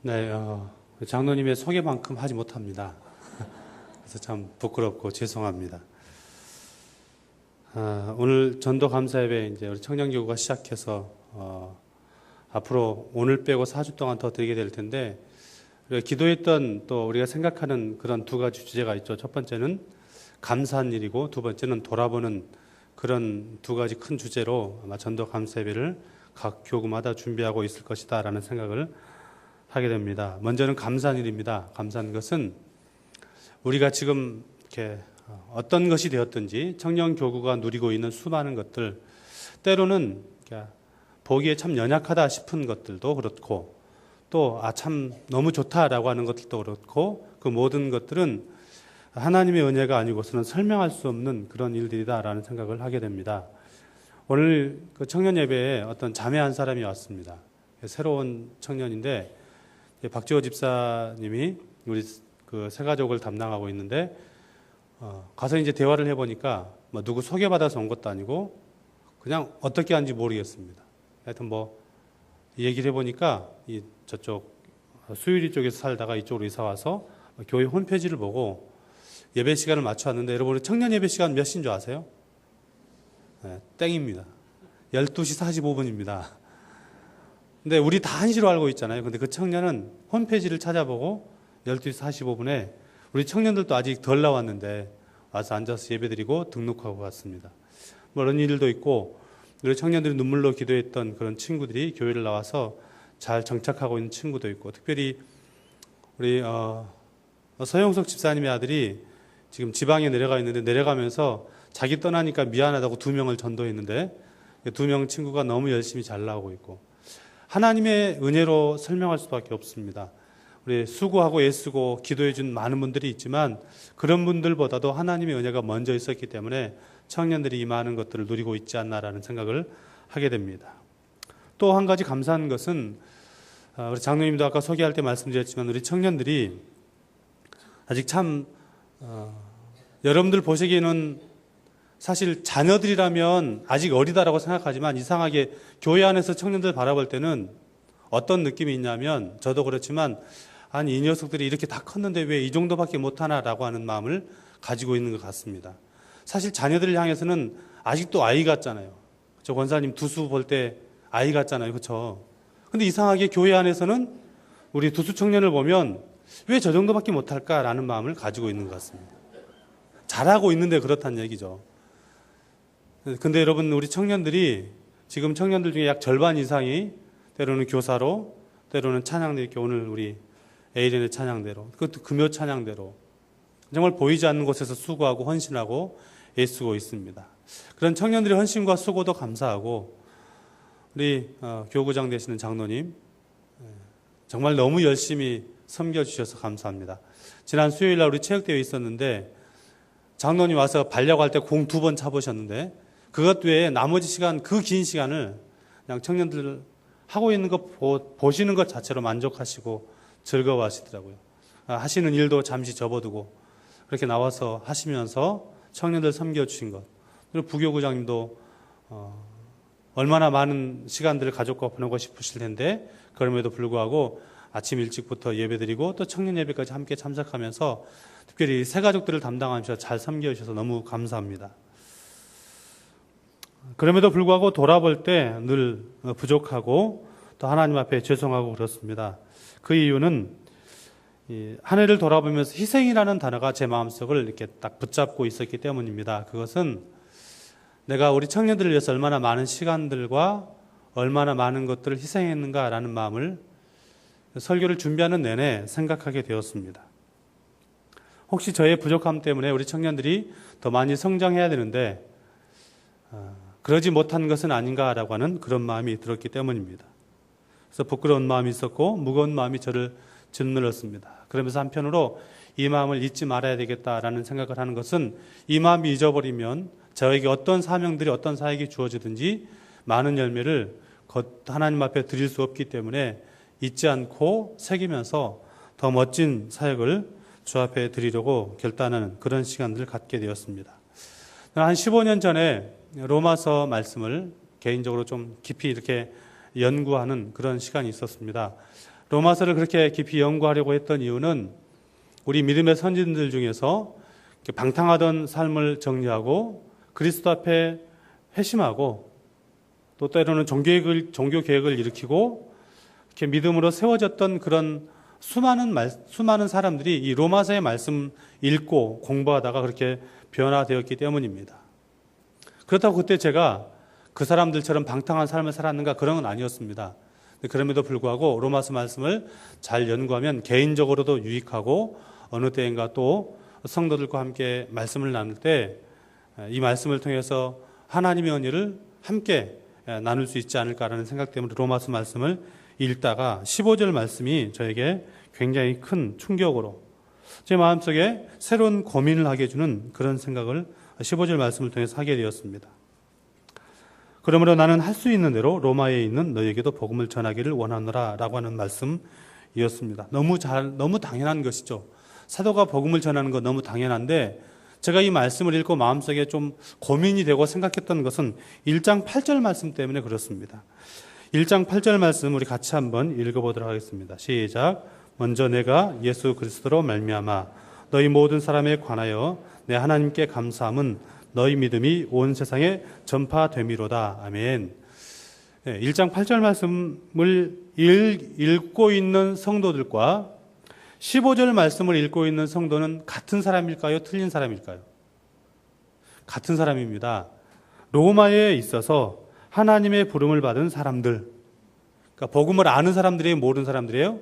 네, 장로님의 소개만큼 하지 못합니다. 그래서 참 부끄럽고 죄송합니다. 오늘 전도 감사 예배 이제 우리 청년교구가 시작해서 앞으로 오늘 빼고 4주 동안 더 드리게 될 텐데, 우리가 기도했던 또 우리가 생각하는 그런 두 가지 주제가 있죠. 첫 번째는 감사한 일이고, 두 번째는 돌아보는 그런 두 가지 큰 주제로 아마 전도 감사 예배를 각 교구마다 준비하고 있을 것이다라는 생각을 하게 됩니다. 먼저는 감사한 일입니다. 감사한 것은 우리가 지금 이렇게 어떤 것이 되었든지 청년 교구가 누리고 있는 수많은 것들, 때로는 보기에 참 연약하다 싶은 것들도 그렇고, 또 참 너무 좋다라고 하는 것들도 그렇고, 그 모든 것들은 하나님의 은혜가 아니고서는 설명할 수 없는 그런 일들이다라는 생각을 하게 됩니다. 오늘 그 청년 예배에 어떤 자매 한 사람이 왔습니다. 새로운 청년인데, 박지호 집사님이 우리 그 새가족을 담당하고 있는데, 가서 이제 대화를 해보니까 뭐 누구 소개받아서 온 것도 아니고 그냥 어떻게 하는지 모르겠습니다. 하여튼 뭐 얘기를 해보니까 저쪽 수유리 쪽에서 살다가 이쪽으로 이사 와서 교회 홈페이지를 보고 예배 시간을 맞춰 왔는데, 여러분 청년 예배 시간 몇 시인 줄 아세요? 네, 땡입니다. 12시 45분입니다. 근데 우리 다 1시로 알고 있잖아요. 근데 그 청년은 홈페이지를 찾아보고 12시 45분에 우리 청년들도 아직 덜 나왔는데 와서 앉아서 예배드리고 등록하고 갔습니다. 뭐 이런 일도 있고, 우리 청년들이 눈물로 기도했던 그런 친구들이 교회를 나와서 잘 정착하고 있는 친구도 있고, 특별히 우리 서영석 집사님의 아들이 지금 지방에 내려가 있는데, 내려가면서 자기 떠나니까 미안하다고 2명을 전도했는데 2명 친구가 너무 열심히 잘 나오고 있고, 하나님의 은혜로 설명할 수밖에 없습니다. 우리 수고하고 애쓰고 기도해 준 많은 분들이 있지만, 그런 분들보다도 하나님의 은혜가 먼저 있었기 때문에 청년들이 이 많은 것들을 누리고 있지 않나라는 생각을 하게 됩니다. 또 한 가지 감사한 것은, 우리 장로님도 아까 소개할 때 말씀드렸지만, 우리 청년들이 아직 참 여러분들 보시기에는 사실 자녀들이라면 아직 어리다라고 생각하지만, 이상하게 교회 안에서 청년들 바라볼 때는 어떤 느낌이 있냐면, 저도 그렇지만 아니 이 녀석들이 이렇게 다 컸는데 왜 이 정도밖에 못하나라고 하는 마음을 가지고 있는 것 같습니다. 사실 자녀들을 향해서는 아직도 아이 같잖아요. 저 권사님 두수 볼 때 아이 같잖아요. 그렇죠? 근데 이상하게 교회 안에서는 우리 두수 청년을 보면 왜 저 정도밖에 못할까라는 마음을 가지고 있는 것 같습니다. 잘하고 있는데 그렇다는 얘기죠. 근데 여러분, 우리 청년들이 지금 청년들 중에 약 절반 이상이 때로는 교사로, 때로는 찬양대, 이렇게 오늘 우리 에이렌의 찬양대로, 그것도 금요 찬양대로 정말 보이지 않는 곳에서 수고하고 헌신하고 애쓰고 있습니다. 그런 청년들의 헌신과 수고도 감사하고, 우리 교구장 되시는 장로님 정말 너무 열심히 섬겨주셔서 감사합니다. 지난 수요일날 우리 체육대회 있었는데, 장로님 와서 반려할 때 공 2번 차보셨는데, 그것 외에 나머지 시간, 그 긴 시간을 그냥 청년들 하고 있는 거 보시는 것 자체로 만족하시고 즐거워하시더라고요. 하시는 일도 잠시 접어두고 그렇게 나와서 하시면서 청년들 섬겨주신 것. 그리고 부교구장님도 얼마나 많은 시간들을 가족과 보내고 싶으실 텐데, 그럼에도 불구하고 아침 일찍부터 예배드리고 또 청년 예배까지 함께 참석하면서 특별히 새가족들을 담당하면서 잘 섬겨주셔서 너무 감사합니다. 그럼에도 불구하고 돌아볼 때 늘 부족하고 또 하나님 앞에 죄송하고 그렇습니다. 그 이유는 한 해를 돌아보면서 희생이라는 단어가 제 마음속을 이렇게 딱 붙잡고 있었기 때문입니다. 그것은 내가 우리 청년들을 위해서 얼마나 많은 시간들과 얼마나 많은 것들을 희생했는가라는 마음을 설교를 준비하는 내내 생각하게 되었습니다. 혹시 저의 부족함 때문에 우리 청년들이 더 많이 성장해야 되는데 그러지 못한 것은 아닌가라고 하는 그런 마음이 들었기 때문입니다. 그래서 부끄러운 마음이 있었고 무거운 마음이 저를 짓눌렀습니다. 그러면서 한편으로 이 마음을 잊지 말아야 되겠다라는 생각을 하는 것은, 이 마음이 잊어버리면 저에게 어떤 사명들이 어떤 사역이 주어지든지 많은 열매를 하나님 앞에 드릴 수 없기 때문에 잊지 않고 새기면서 더 멋진 사역을 주 앞에 드리려고 결단하는 그런 시간들을 갖게 되었습니다. 한 15년 전에 로마서 말씀을 개인적으로 좀 깊이 이렇게 연구하는 그런 시간이 있었습니다. 로마서를 그렇게 깊이 연구하려고 했던 이유는 우리 믿음의 선진들 중에서 방탕하던 삶을 정리하고 그리스도 앞에 회심하고 또 때로는 종교 개혁을 일으키고 이렇게 믿음으로 세워졌던 그런 수많은 사람들이 이 로마서의 말씀 읽고 공부하다가 그렇게 변화되었기 때문입니다. 그렇다고 그때 제가 그 사람들처럼 방탕한 삶을 살았는가 그런 건 아니었습니다. 그럼에도 불구하고 로마서 말씀을 잘 연구하면 개인적으로도 유익하고 어느 때인가 또 성도들과 함께 말씀을 나눌 때 이 말씀을 통해서 하나님의 은혜를 함께 나눌 수 있지 않을까라는 생각 때문에 로마서 말씀을 읽다가 15절 말씀이 저에게 굉장히 큰 충격으로 제 마음속에 새로운 고민을 하게 해주는 그런 생각을 15절 말씀을 통해서 하게 되었습니다. 그러므로 나는 할 수 있는 대로 로마에 있는 너에게도 복음을 전하기를 원하노라 라고 하는 말씀이었습니다. 너무 당연한 것이죠. 사도가 복음을 전하는 건 너무 당연한데 제가 이 말씀을 읽고 마음속에 좀 고민이 되고 생각했던 것은 1장 8절 말씀 때문에 그렇습니다. 1장 8절 말씀 우리 같이 한번 읽어보도록 하겠습니다. 시작. 먼저 내가 예수 그리스도로 말미암아 너희 모든 사람에 관하여 내 하나님께 감사함은 너희 믿음이 온 세상에 전파됨이로다. 아멘. 1장 8절 말씀을 읽고 있는 성도들과 15절 말씀을 읽고 있는 성도는 같은 사람일까요? 틀린 사람일까요? 같은 사람입니다. 로마에 있어서 하나님의 부름을 받은 사람들, 그러니까 복음을 아는 사람들이에요? 모르는 사람들이에요?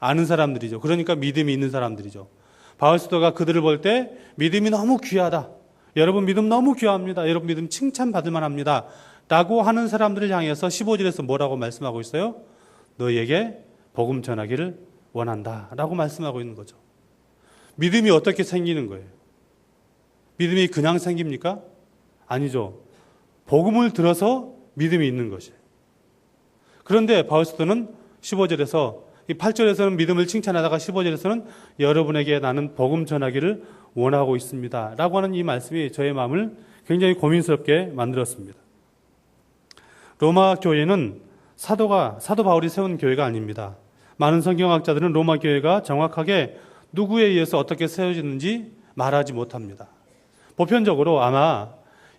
아는 사람들이죠. 그러니까 믿음이 있는 사람들이죠. 바울 사도가 그들을 볼 때 믿음이 너무 귀하다. 여러분 믿음 너무 귀합니다. 여러분 믿음 칭찬받을 만합니다. 라고 하는 사람들을 향해서 15절에서 뭐라고 말씀하고 있어요? 너희에게 복음 전하기를 원한다 라고 말씀하고 있는 거죠. 믿음이 어떻게 생기는 거예요? 믿음이 그냥 생깁니까? 아니죠. 복음을 들어서 믿음이 있는 것이에요. 그런데 바울 사도는 15절에서 이 8절에서는 믿음을 칭찬하다가 15절에서는 여러분에게 나는 복음 전하기를 원하고 있습니다 라고 하는 이 말씀이 저의 마음을 굉장히 고민스럽게 만들었습니다. 로마 교회는 사도 바울이 세운 교회가 아닙니다. 많은 성경학자들은 로마 교회가 정확하게 누구에 의해서 어떻게 세워졌는지 말하지 못합니다. 보편적으로 아마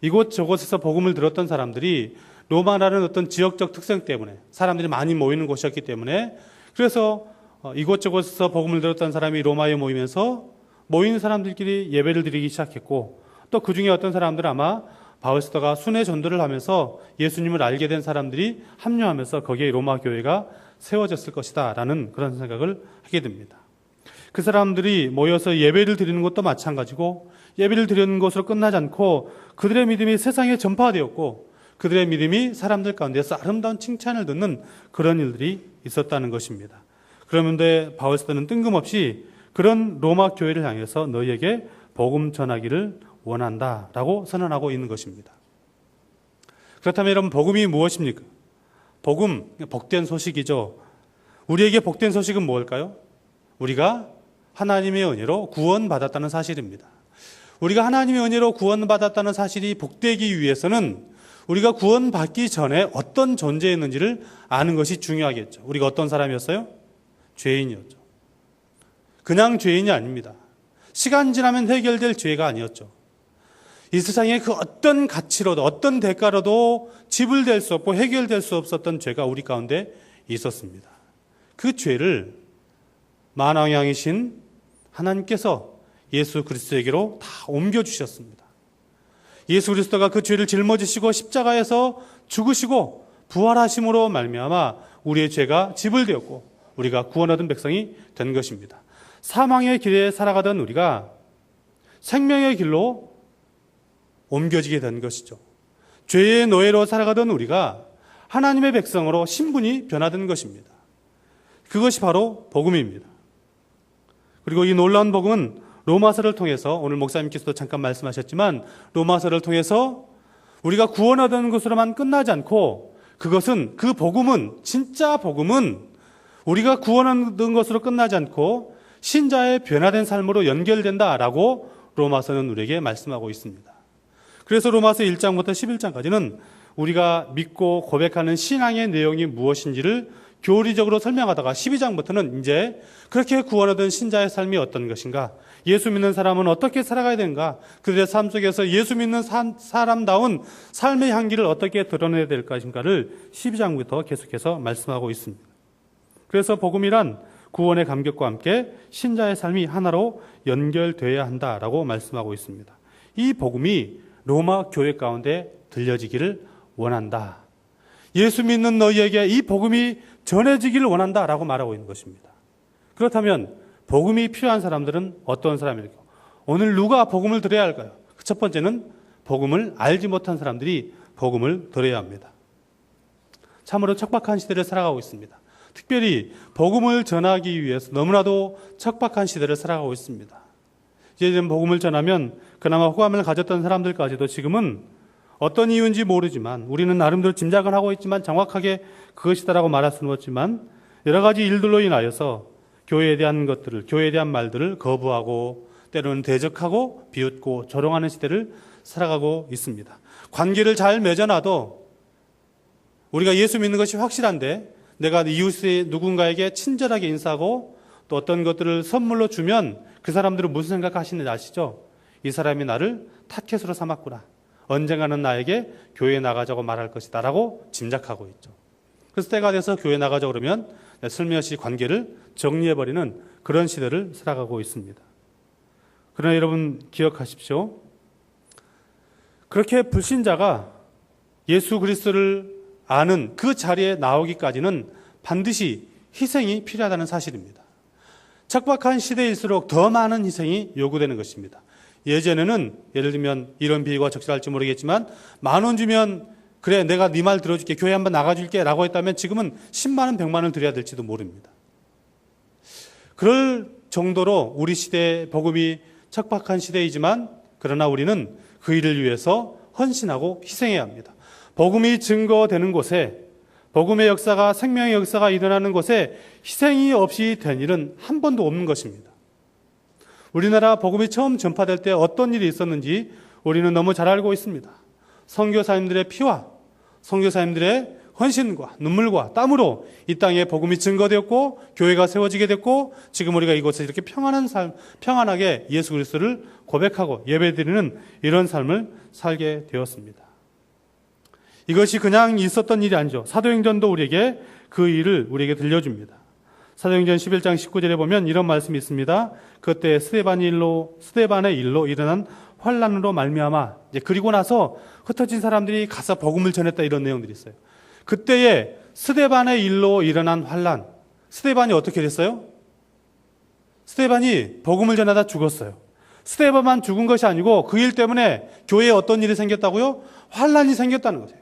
이곳저곳에서 복음을 들었던 사람들이 로마라는 어떤 지역적 특성 때문에 사람들이 많이 모이는 곳이었기 때문에 그래서 이곳저곳에서 복음을 들었던 사람이 로마에 모이면서 모이는 사람들끼리 예배를 드리기 시작했고 또 그 중에 어떤 사람들은 아마 바울 사도가 순회 전도를 하면서 예수님을 알게 된 사람들이 합류하면서 거기에 로마 교회가 세워졌을 것이다 라는 그런 생각을 하게 됩니다. 그 사람들이 모여서 예배를 드리는 것도 마찬가지고 예배를 드리는 것으로 끝나지 않고 그들의 믿음이 세상에 전파되었고 그들의 믿음이 사람들 가운데서 아름다운 칭찬을 듣는 그런 일들이 있었다는 것입니다. 그런데 바울 사도는 뜬금없이 그런 로마 교회를 향해서 너희에게 복음 전하기를 원한다라고 선언하고 있는 것입니다. 그렇다면 여러분 복음이 무엇입니까? 복음, 복된 소식이죠. 우리에게 복된 소식은 무엇일까요? 우리가 하나님의 은혜로 구원받았다는 사실입니다. 우리가 하나님의 은혜로 구원받았다는 사실이 복되기 위해서는 우리가 구원받기 전에 어떤 존재였는지를 아는 것이 중요하겠죠. 우리가 어떤 사람이었어요? 죄인이었죠. 그냥 죄인이 아닙니다. 시간 지나면 해결될 죄가 아니었죠. 이 세상에 그 어떤 가치로도 어떤 대가로도 지불될 수 없고 해결될 수 없었던 죄가 우리 가운데 있었습니다. 그 죄를 만왕왕이신 하나님께서 예수 그리스도에게로 다 옮겨주셨습니다. 예수 그리스도가 그 죄를 짊어지시고 십자가에서 죽으시고 부활하심으로 말미암아 우리의 죄가 지불되었고 우리가 구원 얻은 백성이 된 것입니다. 사망의 길에 살아가던 우리가 생명의 길로 옮겨지게 된 것이죠. 죄의 노예로 살아가던 우리가 하나님의 백성으로 신분이 변화된 것입니다. 그것이 바로 복음입니다. 그리고 이 놀라운 복음은 로마서를 통해서 오늘 목사님께서도 잠깐 말씀하셨지만 로마서를 통해서 우리가 구원 얻은 것으로만 끝나지 않고 그것은 그 복음은 진짜 복음은 우리가 구원 얻은 것으로 끝나지 않고 신자의 변화된 삶으로 연결된다라고 로마서는 우리에게 말씀하고 있습니다. 그래서 로마서 1장부터 11장까지는 우리가 믿고 고백하는 신앙의 내용이 무엇인지를 교리적으로 설명하다가 12장부터는 이제 그렇게 구원 얻은 신자의 삶이 어떤 것인가, 예수 믿는 사람은 어떻게 살아가야 되는가, 그들의 삶 속에서 예수 믿는 사람다운 삶의 향기를 어떻게 드러내야 될 것인가를 12장부터 계속해서 말씀하고 있습니다. 그래서 복음이란 구원의 감격과 함께 신자의 삶이 하나로 연결되어야 한다라고 말씀하고 있습니다. 이 복음이 로마 교회 가운데 들려지기를 원한다. 예수 믿는 너희에게 이 복음이 전해지기를 원한다라고 말하고 있는 것입니다. 그렇다면 복음이 필요한 사람들은 어떤 사람일까요? 오늘 누가 복음을 들어야 할까요? 첫 번째는 복음을 알지 못한 사람들이 복음을 들어야 합니다. 참으로 척박한 시대를 살아가고 있습니다. 특별히 복음을 전하기 위해서 너무나도 척박한 시대를 살아가고 있습니다. 이제는 복음을 전하면 그나마 호감을 가졌던 사람들까지도 지금은 어떤 이유인지 모르지만, 우리는 나름대로 짐작을 하고 있지만 정확하게 그것이다라고 말할 수는 없지만, 여러 가지 일들로 인하여서 교회에 대한 것들을, 교회에 대한 말들을 거부하고 때로는 대적하고 비웃고 조롱하는 시대를 살아가고 있습니다. 관계를 잘 맺어놔도 우리가 예수 믿는 것이 확실한데 내가 이웃의 누군가에게 친절하게 인사하고 또 어떤 것들을 선물로 주면 그 사람들은 무슨 생각하시는지 아시죠? 이 사람이 나를 타켓으로 삼았구나. 언젠가는 나에게 교회에 나가자고 말할 것이다 라고 짐작하고 있죠. 그래서 때가 돼서 교회에 나가자고 그러면 슬며시 관계를 정리해버리는 그런 시대를 살아가고 있습니다. 그러나 여러분 기억하십시오. 그렇게 불신자가 예수 그리스도를 아는 그 자리에 나오기까지는 반드시 희생이 필요하다는 사실입니다. 척박한 시대일수록 더 많은 희생이 요구되는 것입니다. 예전에는 예를 들면 이런 비유가 적절할지 모르겠지만 10,000원 주면 그래 내가 네 말 들어줄게, 교회 한번 나가줄게 라고 했다면 지금은 10만 원, 100만 원을 드려야 될지도 모릅니다. 그럴 정도로 우리 시대의 복음이 척박한 시대이지만 그러나 우리는 그 일을 위해서 헌신하고 희생해야 합니다. 복음이 증거되는 곳에, 복음의 역사가, 생명의 역사가 일어나는 곳에 희생이 없이 된 일은 한 번도 없는 것입니다. 우리나라 복음이 처음 전파될 때 어떤 일이 있었는지 우리는 너무 잘 알고 있습니다. 선교사님들의 피와 선교사님들의 헌신과 눈물과 땀으로 이 땅에 복음이 증거되었고 교회가 세워지게 됐고 지금 우리가 이곳에 이렇게 평안한 삶, 평안하게 예수 그리스도를 고백하고 예배드리는 이런 삶을 살게 되었습니다. 이것이 그냥 있었던 일이 아니죠. 사도행전도 우리에게 그 일을 우리에게 들려줍니다. 사도행전 11장 19절에 보면 이런 말씀이 있습니다. 그때 스데반의 일로 일어난 환난으로 말미암아, 이제 그리고 나서 흩어진 사람들이 가서 복음을 전했다, 이런 내용들이 있어요. 그때에 스데반의 일로 일어난 환난, 스데반이 어떻게 됐어요? 스데반이 복음을 전하다 죽었어요. 스데반만 죽은 것이 아니고 그 일 때문에 교회에 어떤 일이 생겼다고요? 환난이 생겼다는 거죠.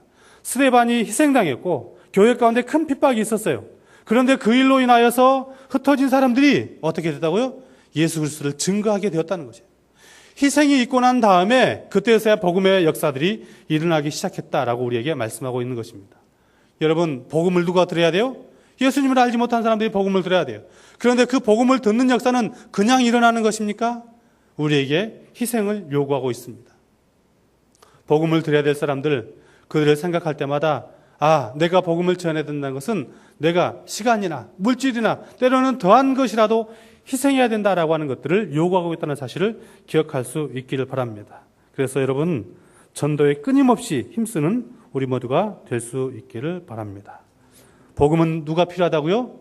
스데반이 희생당했고 교회 가운데 큰 핍박이 있었어요. 그런데 그 일로 인하여서 흩어진 사람들이 어떻게 됐다고요? 예수 그리스도를 증거하게 되었다는 거죠. 희생이 있고 난 다음에 그때서야 복음의 역사들이 일어나기 시작했다라고 우리에게 말씀하고 있는 것입니다. 여러분, 복음을 누가 들어야 돼요? 예수님을 알지 못한 사람들이 복음을 들어야 돼요. 그런데 그 복음을 듣는 역사는 그냥 일어나는 것입니까? 우리에게 희생을 요구하고 있습니다. 복음을 들어야 될 사람들, 그들을 생각할 때마다 내가 복음을 전해야 된다는 것은 내가 시간이나 물질이나 때로는 더한 것이라도 희생해야 된다라고 하는 것들을 요구하고 있다는 사실을 기억할 수 있기를 바랍니다. 그래서 여러분, 전도에 끊임없이 힘쓰는 우리 모두가 될 수 있기를 바랍니다. 복음은 누가 필요하다고요?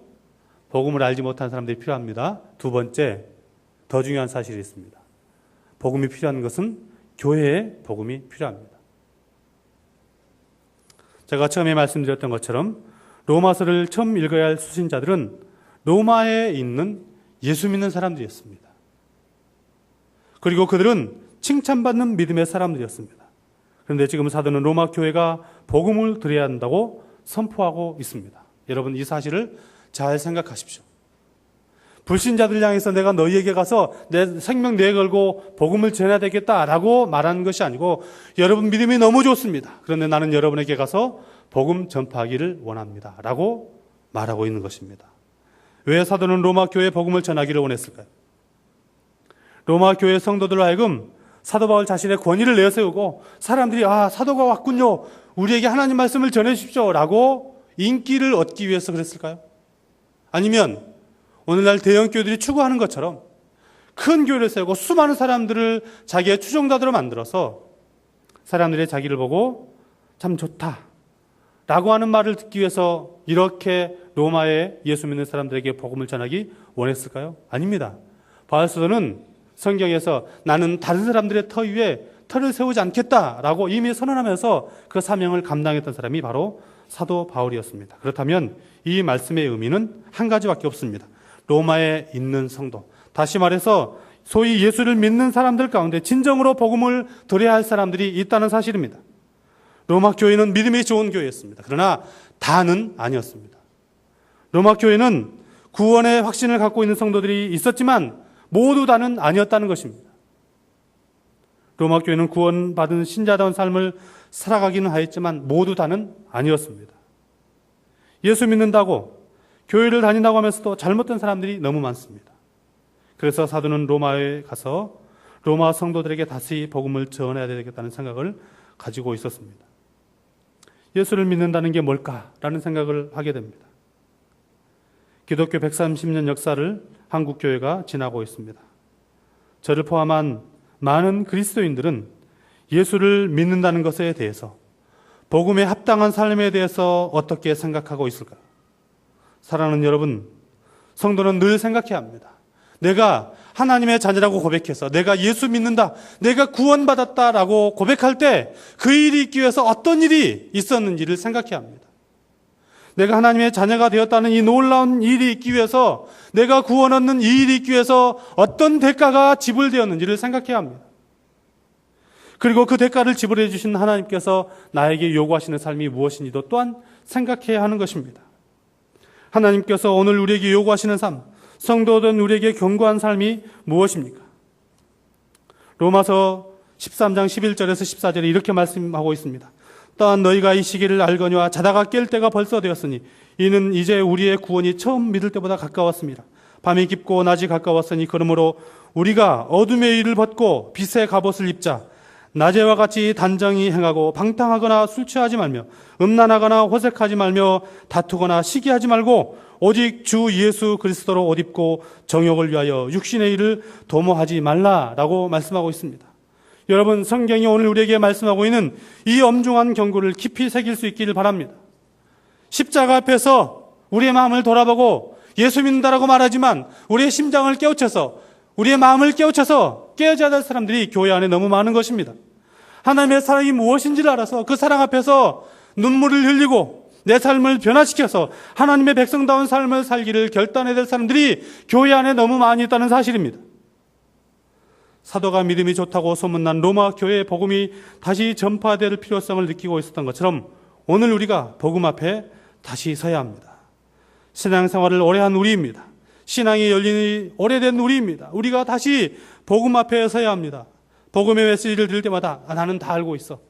복음을 알지 못한 사람들이 필요합니다. 두 번째, 더 중요한 사실이 있습니다. 복음이 필요한 것은 교회의 복음이 필요합니다. 제가 처음에 말씀드렸던 것처럼 로마서를 처음 읽어야 할 수신자들은 로마에 있는 예수 믿는 사람들이었습니다. 그리고 그들은 칭찬받는 믿음의 사람들이었습니다. 그런데 지금 사도는 로마 교회가 복음을 드려야 한다고 선포하고 있습니다. 여러분, 이 사실을 잘 생각하십시오. 불신자들 향해서 내가 너희에게 가서 내 생명 내걸고 복음을 전해야 되겠다라고 말하는 것이 아니고, 여러분 믿음이 너무 좋습니다. 그런데 나는 여러분에게 가서 복음 전파하기를 원합니다 라고 말하고 있는 것입니다. 왜 사도는 로마 교회에 복음을 전하기를 원했을까요? 로마 교회 성도들로 하여금 사도 바울 자신의 권위를 내세우고 사람들이 사도가 왔군요, 우리에게 하나님 말씀을 전해 주십시오 라고 인기를 얻기 위해서 그랬을까요? 아니면 오늘날 대형 교회들이 추구하는 것처럼 큰 교회를 세우고 수많은 사람들을 자기의 추종자들로 만들어서 사람들이 자기를 보고 참 좋다 라고 하는 말을 듣기 위해서 이렇게 로마의 예수 믿는 사람들에게 복음을 전하기 원했을까요? 아닙니다. 바울 사도는 성경에서 나는 다른 사람들의 터 위에 터를 세우지 않겠다라고 이미 선언하면서 그 사명을 감당했던 사람이 바로 사도 바울이었습니다. 그렇다면 이 말씀의 의미는 한 가지밖에 없습니다. 로마에 있는 성도, 다시 말해서 소위 예수를 믿는 사람들 가운데 진정으로 복음을 드려야 할 사람들이 있다는 사실입니다. 로마 교회는 믿음이 좋은 교회였습니다. 그러나 다는 아니었습니다. 로마 교회는 구원의 확신을 갖고 있는 성도들이 있었지만 모두 다는 아니었다는 것입니다. 로마 교회는 구원받은 신자다운 삶을 살아가기는 하였지만 모두 다는 아니었습니다. 예수 믿는다고 교회를 다닌다고 하면서도 잘못된 사람들이 너무 많습니다. 그래서 사도는 로마에 가서 로마 성도들에게 다시 복음을 전해야 되겠다는 생각을 가지고 있었습니다. 예수를 믿는다는 게 뭘까라는 생각을 하게 됩니다. 기독교 130년 역사를 한국 교회가 지나고 있습니다. 저를 포함한 많은 그리스도인들은 예수를 믿는다는 것에 대해서 복음에 합당한 삶에 대해서 어떻게 생각하고 있을까요? 사랑하는 여러분, 성도는 늘 생각해야 합니다. 내가 하나님의 자녀라고 고백해서 내가 예수 믿는다, 내가 구원받았다라고 고백할 때 그 일이 있기 위해서 어떤 일이 있었는지를 생각해야 합니다. 내가 하나님의 자녀가 되었다는 이 놀라운 일이 있기 위해서, 내가 구원 얻는 이 일이 있기 위해서 어떤 대가가 지불되었는지를 생각해야 합니다. 그리고 그 대가를 지불해 주신 하나님께서 나에게 요구하시는 삶이 무엇인지도 또한 생각해야 하는 것입니다. 하나님께서 오늘 우리에게 요구하시는 삶, 성도된 우리에게 경고한 삶이 무엇입니까? 로마서 13장 11절에서 14절에 이렇게 말씀하고 있습니다. 또한 너희가 이 시기를 알거니와 자다가 깰 때가 벌써 되었으니 이는 이제 우리의 구원이 처음 믿을 때보다 가까웠습니다. 밤이 깊고 낮이 가까웠으니 그러므로 우리가 어둠의 일을 벗고 빛의 갑옷을 입자. 낮에와 같이 단정히 행하고 방탕하거나 술 취하지 말며 음란하거나 호색하지 말며 다투거나 시기하지 말고 오직 주 예수 그리스도로 옷 입고 정욕을 위하여 육신의 일을 도모하지 말라라고 말씀하고 있습니다. 여러분, 성경이 오늘 우리에게 말씀하고 있는 이 엄중한 경고를 깊이 새길 수 있기를 바랍니다. 십자가 앞에서 우리의 마음을 돌아보고 예수 믿는다라고 말하지만 우리의 심장을 깨우쳐서, 우리의 마음을 깨우쳐서 깨어져야 될 사람들이 교회 안에 너무 많은 것입니다. 하나님의 사랑이 무엇인지를 알아서 그 사랑 앞에서 눈물을 흘리고 내 삶을 변화시켜서 하나님의 백성다운 삶을 살기를 결단해야 될 사람들이 교회 안에 너무 많이 있다는 사실입니다. 사도가 믿음이 좋다고 소문난 로마 교회의 복음이 다시 전파될 필요성을 느끼고 있었던 것처럼 오늘 우리가 복음 앞에 다시 서야 합니다. 신앙생활을 오래 한 우리입니다. 신앙이 열린이 오래된 우리입니다. 우리가 다시 복음 앞에 서야 합니다. 복음의 메시지를 들을 때마다 나는 다 알고 있어.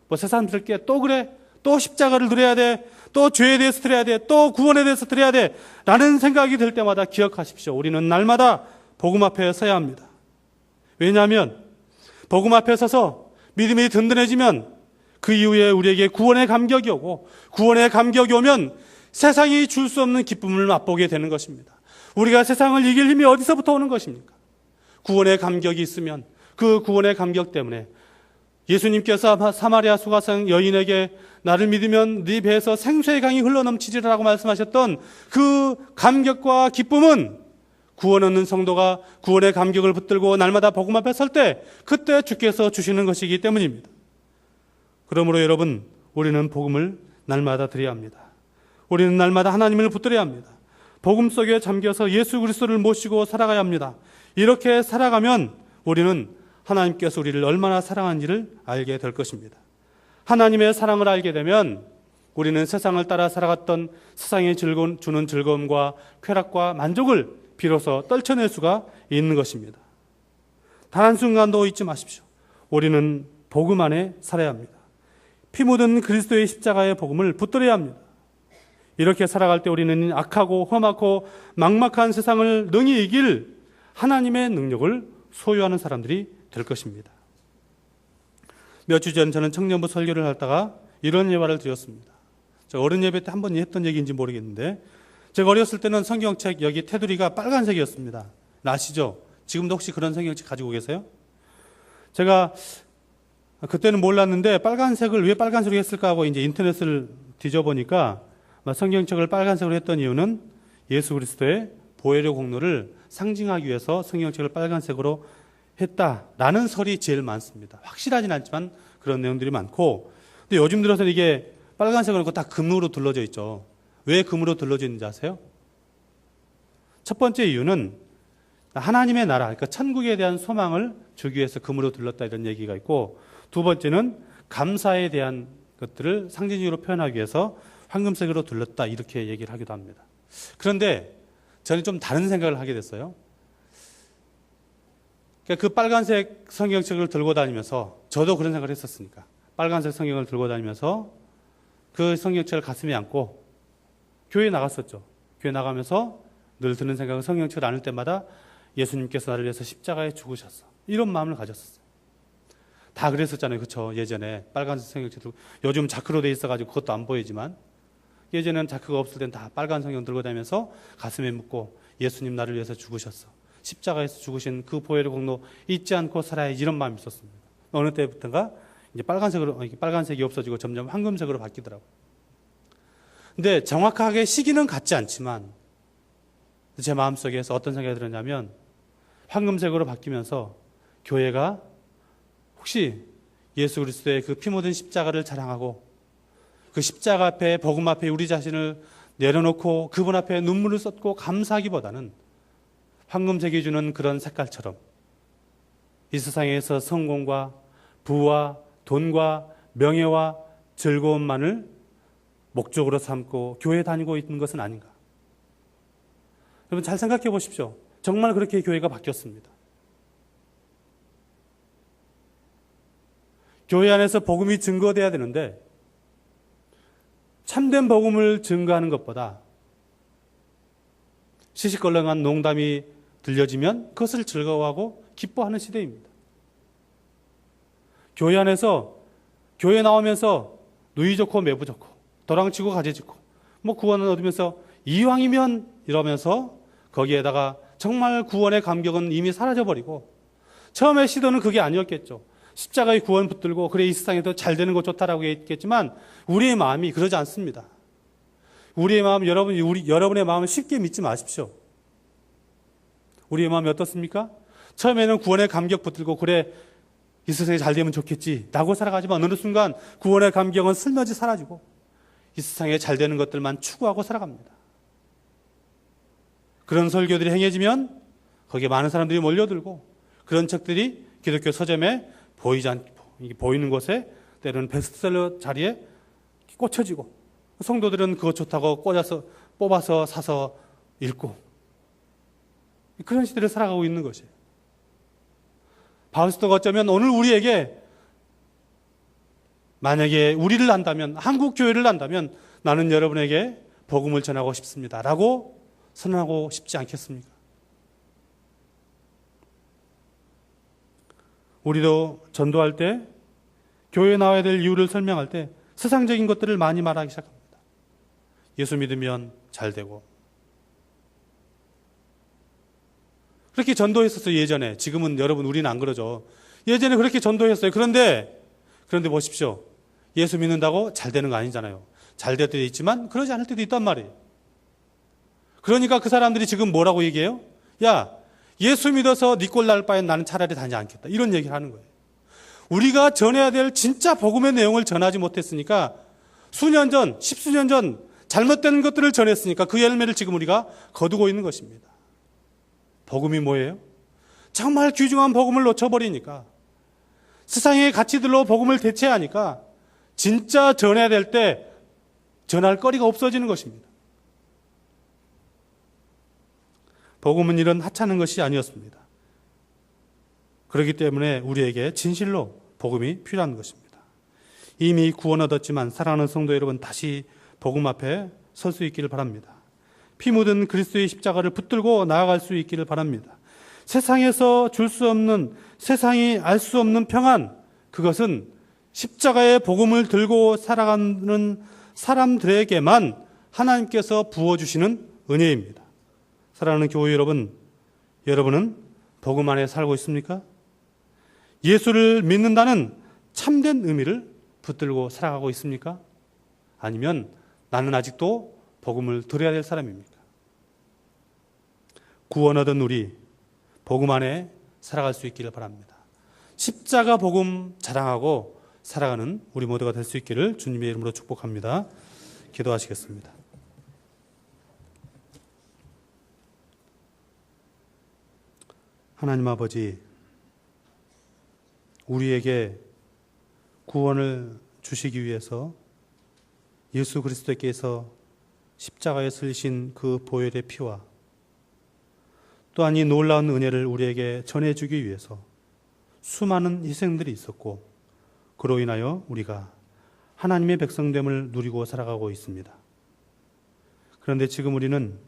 뭐 세상 들게 또 그래? 또 십자가를 들어야 돼? 또 죄에 대해서 들어야 돼? 또 구원에 대해서 들어야 돼? 라는 생각이 들 때마다 기억하십시오. 우리는 날마다 복음 앞에 서야 합니다. 왜냐하면 복음 앞에 서서 믿음이 든든해지면 그 이후에 우리에게 구원의 감격이 오고, 구원의 감격이 오면 세상이 줄 수 없는 기쁨을 맛보게 되는 것입니다. 우리가 세상을 이길 힘이 어디서부터 오는 것입니까? 구원의 감격이 있으면 그 구원의 감격 때문에 예수님께서 사마리아 수가성 여인에게 나를 믿으면 네 배에서 생수의 강이 흘러넘치리라고 말씀하셨던 그 감격과 기쁨은 구원 얻는 성도가 구원의 감격을 붙들고 날마다 복음 앞에 설 때 그때 주께서 주시는 것이기 때문입니다. 그러므로 여러분, 우리는 복음을 날마다 드려야 합니다. 우리는 날마다 하나님을 붙들어야 합니다. 복음 속에 잠겨서 예수 그리스도를 모시고 살아가야 합니다. 이렇게 살아가면 우리는 하나님께서 우리를 얼마나 사랑하는지를 알게 될 것입니다. 하나님의 사랑을 알게 되면 우리는 세상을 따라 살아갔던 세상의 주는 즐거움과 쾌락과 만족을 비로소 떨쳐낼 수가 있는 것입니다. 단 한순간도 잊지 마십시오. 우리는 복음 안에 살아야 합니다. 피 묻은 그리스도의 십자가의 복음을 붙들어야 합니다. 이렇게 살아갈 때 우리는 악하고 험하고 막막한 세상을 능히 이길 하나님의 능력을 소유하는 사람들이 될 것입니다. 몇 주 전 저는 청년부 설교를 하다가 이런 예화를 드렸습니다. 저 어른 예배 때 한 번 했던 얘기인지 모르겠는데, 제가 어렸을 때는 성경책 여기 테두리가 빨간색이었습니다. 아시죠? 지금도 혹시 그런 성경책 가지고 계세요? 제가 그때는 몰랐는데 빨간색을 왜 빨간색으로 했을까 하고 이제 인터넷을 뒤져보니까 성경책을 빨간색으로 했던 이유는 예수 그리스도의 보혈의 공로를 상징하기 위해서 성경책을 빨간색으로 했다라는 설이 제일 많습니다. 확실하진 않지만 그런 내용들이 많고, 근데 요즘 들어서는 이게 빨간색으로 다 금으로 둘러져 있죠. 왜 금으로 둘러져 있는지 아세요? 첫 번째 이유는 하나님의 나라, 그러니까 천국에 대한 소망을 주기 위해서 금으로 둘렀다 이런 얘기가 있고, 두 번째는 감사에 대한 것들을 상징적으로 표현하기 위해서 황금색으로 둘렀다 이렇게 얘기를 하기도 합니다. 그런데 저는 좀 다른 생각을 하게 됐어요. 그러니까 그 빨간색 성경책을 들고 다니면서, 저도 그런 생각을 했었으니까 빨간색 성경을 들고 다니면서 그 성경책을 가슴에 안고 교회에 나갔었죠. 교회 나가면서 늘 드는 생각은 성경책을 안을 때마다 예수님께서 나를 위해서 십자가에 죽으셨어, 이런 마음을 가졌었어요. 다 그랬었잖아요. 그렇죠? 예전에 빨간색 성경책 들고, 요즘 자크로 돼 있어가지고 그것도 안 보이지만 예전에는 자크가 없을 땐 다 빨간 성경 들고 다니면서 가슴에 묻고 예수님 나를 위해서 죽으셨어, 십자가에서 죽으신 그 보혈의 공로 잊지 않고 살아야지, 이런 마음이 있었습니다. 어느 때부터가 이제 빨간색이 없어지고 점점 황금색으로 바뀌더라고요. 근데 정확하게 시기는 같지 않지만 제 마음속에서 어떤 생각이 들었냐면, 황금색으로 바뀌면서 교회가 혹시 예수 그리스도의 그 피 묻은 십자가를 자랑하고 그 십자가 앞에, 복음 앞에 우리 자신을 내려놓고 그분 앞에 눈물을 쏟고 감사하기보다는 황금색이 주는 그런 색깔처럼 이 세상에서 성공과 부와 돈과 명예와 즐거움만을 목적으로 삼고 교회 다니고 있는 것은 아닌가. 여러분 잘 생각해 보십시오. 정말 그렇게 교회가 바뀌었습니다. 교회 안에서 복음이 증거돼야 되는데 참된 복음을 증거하는 것보다 시시껄렁한 농담이 들려지면 그것을 즐거워하고 기뻐하는 시대입니다. 교회 안에서, 교회 나오면서 누이 좋고 매부 좋고 도랑치고 가재짓고 뭐 구원을 얻으면서 이왕이면 이러면서 거기에다가 정말 구원의 감격은 이미 사라져버리고, 처음에 시도는 그게 아니었겠죠. 십자가의 구원 붙들고 그래 이 세상에 더 잘 되는 거 좋다라고 했겠지만 우리의 마음이 그러지 않습니다. 우리의 마음, 여러분의 마음을 쉽게 믿지 마십시오. 우리의 마음이 어떻습니까? 처음에는 구원의 감격 붙들고 그래 이 세상에 잘 되면 좋겠지 라고 살아가지만 어느 순간 구원의 감격은 슬며시 사라지고 이 세상에 잘 되는 것들만 추구하고 살아갑니다. 그런 설교들이 행해지면 거기에 많은 사람들이 몰려들고 그런 책들이 기독교 서점에 보이는 곳에 때로는 베스트셀러 자리에 꽂혀지고 성도들은 그것 좋다고 뽑아서 사서 읽고, 그런 시대를 살아가고 있는 것이에요. 바울스토가 어쩌면 오늘 우리에게 만약에 우리를 안다면, 한국 교회를 안다면 나는 여러분에게 복음을 전하고 싶습니다 라고 선언하고 싶지 않겠습니까? 우리도 전도할 때, 교회에 나와야 될 이유를 설명할 때 세상적인 것들을 많이 말하기 시작합니다. 예수 믿으면 잘 되고, 그렇게 전도했었어요 예전에. 지금은 여러분 우리는 안 그러죠. 예전에 그렇게 전도했어요. 그런데 보십시오. 예수 믿는다고 잘 되는 거 아니잖아요. 잘 될 때도 있지만 그러지 않을 때도 있단 말이에요. 그러니까 그 사람들이 지금 뭐라고 얘기해요? 야, 예수 믿어서 네 꼴 날 바엔 나는 차라리 다니지 않겠다, 이런 얘기를 하는 거예요. 우리가 전해야 될 진짜 복음의 내용을 전하지 못했으니까, 수년 전, 십수년 전 잘못된 것들을 전했으니까 그 열매를 지금 우리가 거두고 있는 것입니다. 복음이 뭐예요? 정말 귀중한 복음을 놓쳐버리니까, 세상의 가치들로 복음을 대체하니까 진짜 전해야 될 때 전할 거리가 없어지는 것입니다. 복음은 이런 하찮은 것이 아니었습니다. 그렇기 때문에 우리에게 진실로 복음이 필요한 것입니다. 이미 구원 얻었지만 사랑하는 성도 여러분, 다시 복음 앞에 설 수 있기를 바랍니다. 피 묻은 그리스도의 십자가를 붙들고 나아갈 수 있기를 바랍니다. 세상에서 줄 수 없는, 세상이 알 수 없는 평안, 그것은 십자가의 복음을 들고 살아가는 사람들에게만 하나님께서 부어주시는 은혜입니다. 사랑하는 교회 여러분, 여러분은 복음 안에 살고 있습니까? 예수를 믿는다는 참된 의미를 붙들고 살아가고 있습니까? 아니면 나는 아직도 복음을 들어야 될 사람입니까? 구원 얻은 우리 복음 안에 살아갈 수 있기를 바랍니다. 십자가 복음 자랑하고 살아가는 우리 모두가 될 수 있기를 주님의 이름으로 축복합니다. 기도하시겠습니다. 하나님 아버지, 우리에게 구원을 주시기 위해서 예수 그리스도께서 십자가에 슬리신 그 보혈의 피와 또한 이 놀라운 은혜를 우리에게 전해주기 위해서 수많은 희생들이 있었고, 그로 인하여 우리가 하나님의 백성됨을 누리고 살아가고 있습니다. 그런데 지금 우리는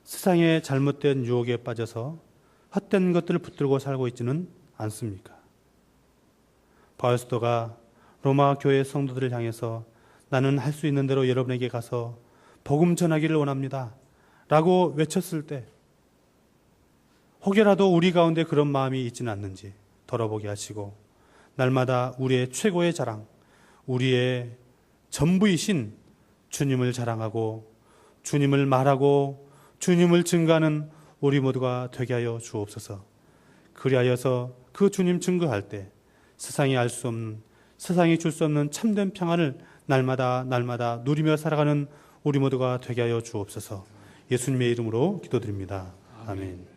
세상의 잘못된 유혹에 빠져서 헛된 것들을 붙들고 살고 있지는 않습니까? 바울 사도가 로마 교회 성도들을 향해서 나는 할 수 있는 대로 여러분에게 가서 복음 전하기를 원합니다 라고 외쳤을 때 혹여라도 우리 가운데 그런 마음이 있지는 않는지 돌아보게 하시고, 날마다 우리의 최고의 자랑, 우리의 전부이신 주님을 자랑하고 주님을 말하고 주님을 증거하는 우리 모두가 되게 하여 주옵소서. 그리하여서 그 주님 증거할 때 세상이 알 수 없는, 세상이 줄 수 없는 참된 평안을 날마다 누리며 살아가는 우리 모두가 되게 하여 주옵소서. 예수님의 이름으로 기도드립니다. 아멘.